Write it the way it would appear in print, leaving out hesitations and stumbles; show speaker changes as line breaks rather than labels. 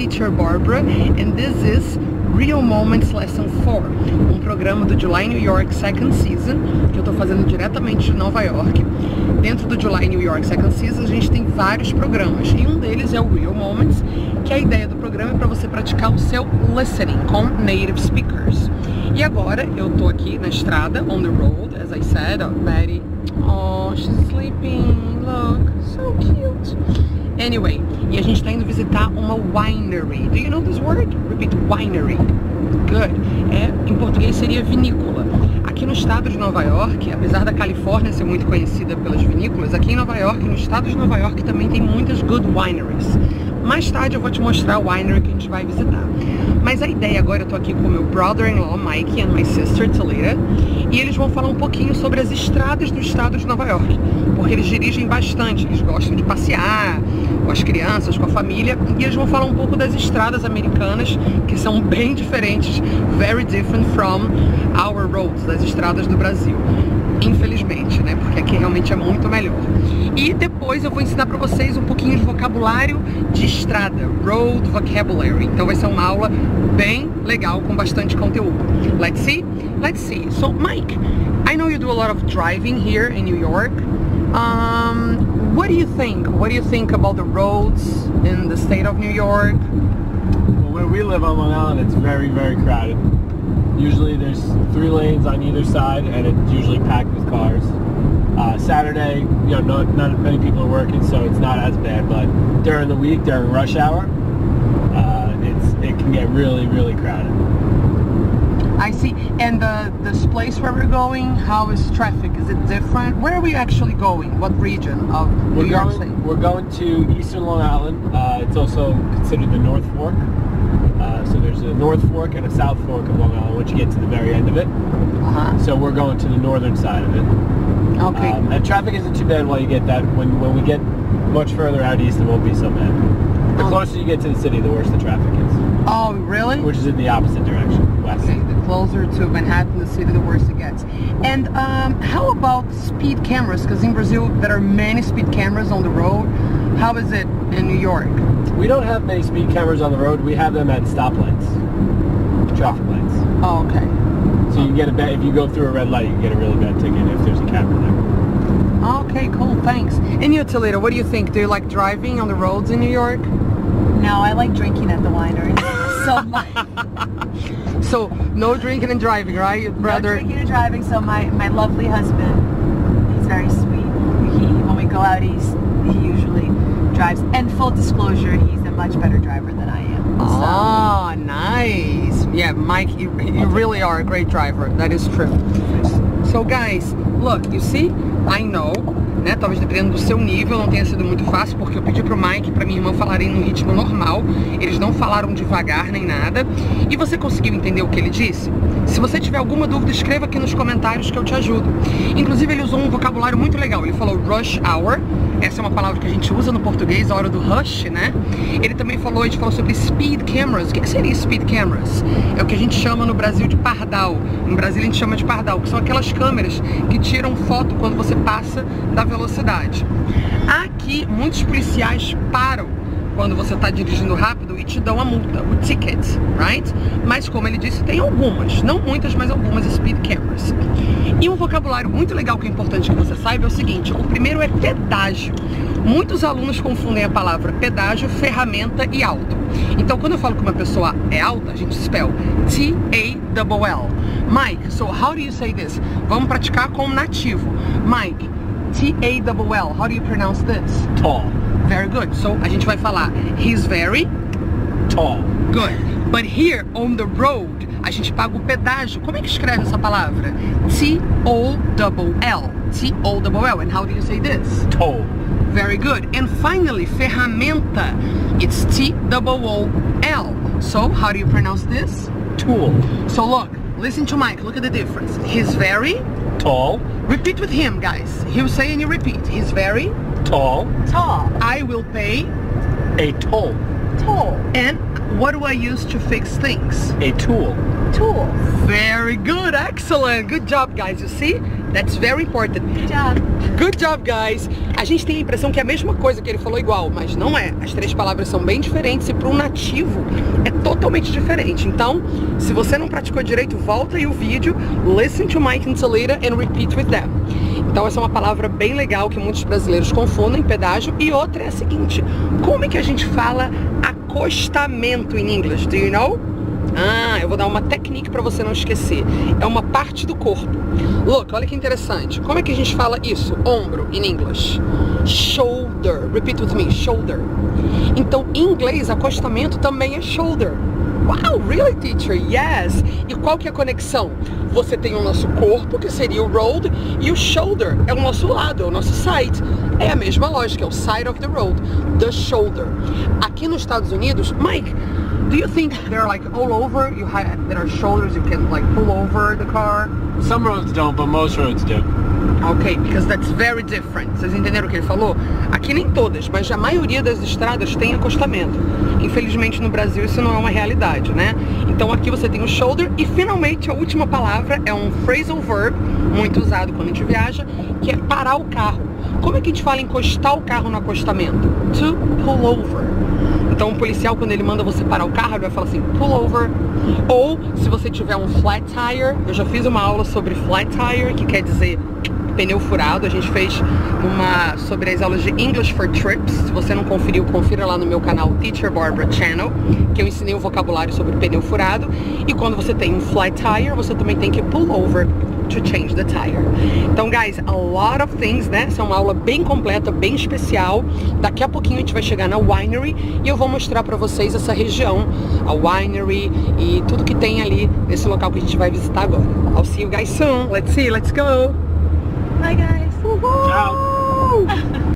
teacher Barbara, and this is Real Moments Lesson 4, programa do July New York Second Season, que eu tô fazendo diretamente de Nova York. Dentro do July New York Second Season, a gente tem vários programas, e um deles é o Real Moments, que a ideia do programa é para você praticar o seu listening com native speakers. E agora eu tô aqui na estrada, on the road, as I said. Betty, oh, she's sleeping, look, so cute. Anyway, e a gente tá indo visitar uma winery. Do you know this word? Repeat, winery. Good. Em português seria vinícola. Aqui no estado de Nova York, apesar da Califórnia ser muito conhecida pelas vinícolas, aqui em Nova York, no estado de Nova York, também tem muitas good wineries. Mais tarde eu vou te mostrar o winery que a gente vai visitar. Mas a ideia agora, eu tô aqui com o meu brother-in-law, Mike, and my sister, Talita, e eles vão falar um pouquinho sobre as estradas do estado de Nova York, porque eles dirigem bastante, eles gostam de passear com as crianças, com a família, e eles vão falar um pouco das estradas americanas, que são bem diferentes, very different from our roads, das estradas do Brasil. Infelizmente, né? Porque aqui realmente é muito melhor. E depois eu vou ensinar pra vocês um pouquinho de vocabulário de estrada, road vocabulary. Então vai ser uma aula bem legal, com bastante conteúdo. Let's see? Let's see. So, Mike, I know you do a lot of driving here in New York. What do you think? What do you think about the roads in the state of New York?
Well, where we live on Long Island, it's very, very crowded. Usually there's 3 lanes on either side, and it's usually packed with cars. Saturday, not many people are working, so it's not as bad. But during the week, during rush hour, it can get really, really crowded.
I see. And this place where we're going, how is traffic? Is it different? Where are we actually going? What region of New York State?
We're going to Eastern Long Island. It's also considered the North Fork. So there's a North Fork and a South Fork of Long Island once you get to the very end of it. So we're going to the northern side of it.
Okay.
And traffic isn't too bad while you get that. When we get much further out east, it won't be so bad. The closer you get to the city, the worse the traffic is.
Oh, really?
Which is in the opposite direction, west.
Okay, the closer to Manhattan, the city, the worse it gets. And how about speed cameras? Because in Brazil, there are many speed cameras on the road. How is it in New York?
We don't have many speed cameras on the road. We have them at stoplights, traffic lights.
Oh, okay.
So you can get a bad, if you go through a red light, you can get a really bad ticket if there's a camera there.
Okay, cool, thanks. And you, Talita, what do you think? Do you like driving on the roads in New York?
No, I like drinking at the winery so much.
So, no drinking and driving, right? You'd rather...
No drinking and driving, so my lovely husband, he's very sweet. When we go out east, he usually drives. And full disclosure, he's a much better driver than I am.
Oh, nice. Yeah, Mike, you really are a great driver. That is true. So, guys, look, you see? I know, né? Talvez dependendo do seu nível não tenha sido muito fácil, porque eu pedi pro Mike e pra minha irmã falarem no ritmo normal. Eles não falaram devagar nem nada. E você conseguiu entender o que ele disse? Se você tiver alguma dúvida, escreva aqui nos comentários que eu te ajudo. Inclusive, ele usou um vocabulário muito legal. Ele falou rush hour. Essa é uma palavra que a gente usa no português, a hora do rush, né? Ele também falou, a gente falou sobre speed cameras. O que seria speed cameras? É o que a gente chama no Brasil de pardal. Em Brasília a gente chama de pardal, que são aquelas câmeras que tiram foto quando você passa da velocidade. Aqui, muitos policiais param quando você está dirigindo rápido e te dão a multa, o ticket, right? Mas como ele disse, tem algumas, não muitas, mas algumas speed cameras. E um vocabulário muito legal que é importante que você saiba é o seguinte: o primeiro é pedágio. Muitos alunos confundem a palavra pedágio, ferramenta e auto. Então quando eu falo que uma pessoa é alta, a gente spell T-A-L-L. Mike, so how do you say this? Vamos praticar com um nativo. Mike, T-A-L-L, how do you pronounce this?
Tall.
Very good. So a gente vai falar he's very
tall.
Good. But here on the road, a gente paga o pedágio. Como é que escreve essa palavra? T-O-L-L. T-O-L-L. And how do you say this?
Toll.
Very good. And finally, ferramenta. It's T-O-O-L. So how do you pronounce this?
Tool.
So look, listen to Mike. Look at the difference. He's very
tall.
Repeat with him, guys. He'll say and you repeat. He's very
tall.
Tall.
I will pay
a toll.
Toll.
And What do I use to fix things?
A tool.
Tool.
Very good, excellent. Good job, guys. You see? That's very important.
Good job.
Good job, guys. A gente tem a impressão que é a mesma coisa, que ele falou igual, mas não é. As três palavras são bem diferentes e para um nativo é totalmente diferente. Então, se você não praticou direito, volta aí o vídeo, listen to Mike and Talita and repeat with them. Então, essa é uma palavra bem legal que muitos brasileiros confundem, pedágio. E outra é a seguinte: como é que a gente fala acostamento em inglês? Do you know? Eu vou dar uma técnica para você não esquecer. É uma parte do corpo. Look, olha que interessante. Como é que a gente fala isso? Ombro, in English. Shoulder. Repeat with me. Shoulder. Então, em inglês, acostamento também é shoulder. Wow, really, teacher? Yes. E qual que é a conexão? Você tem o nosso corpo, que seria o road, e o shoulder é o nosso lado, é o nosso side. É a mesma lógica, é o side of the road, the shoulder. Aqui nos Estados Unidos, Mike, do you think they're like all over? There are shoulders you can like pull over the car?
Some roads don't, but most roads do.
Ok, because that's very different. Vocês entenderam o que ele falou? Aqui nem todas, mas a maioria das estradas tem acostamento. Infelizmente no Brasil isso não é uma realidade, né? Então aqui você tem o shoulder e finalmente a última palavra é um phrasal verb, muito usado quando a gente viaja, que é parar o carro. Como é que a gente fala encostar o carro no acostamento? To pull over. Então um policial, quando ele manda você parar o carro, ele vai falar assim, pull over. Ou se você tiver um flat tire, eu já fiz uma aula sobre flat tire, que quer dizer pneu furado. A gente fez uma sobre as aulas de English for Trips. Se você não conferiu, confira lá no meu canal Teacher Barbara Channel, que eu ensinei o vocabulário sobre pneu furado. E quando você tem um flat tire, você também tem que pull over to change the tire. Então, guys, a lot of things, né? Essa é uma aula bem completa, bem especial. Daqui a pouquinho a gente vai chegar na winery e eu vou mostrar pra vocês essa região, a winery e tudo que tem ali nesse local que a gente vai visitar agora. I'll see you guys soon. Let's see, let's go.
Bye, guys.
Ciao.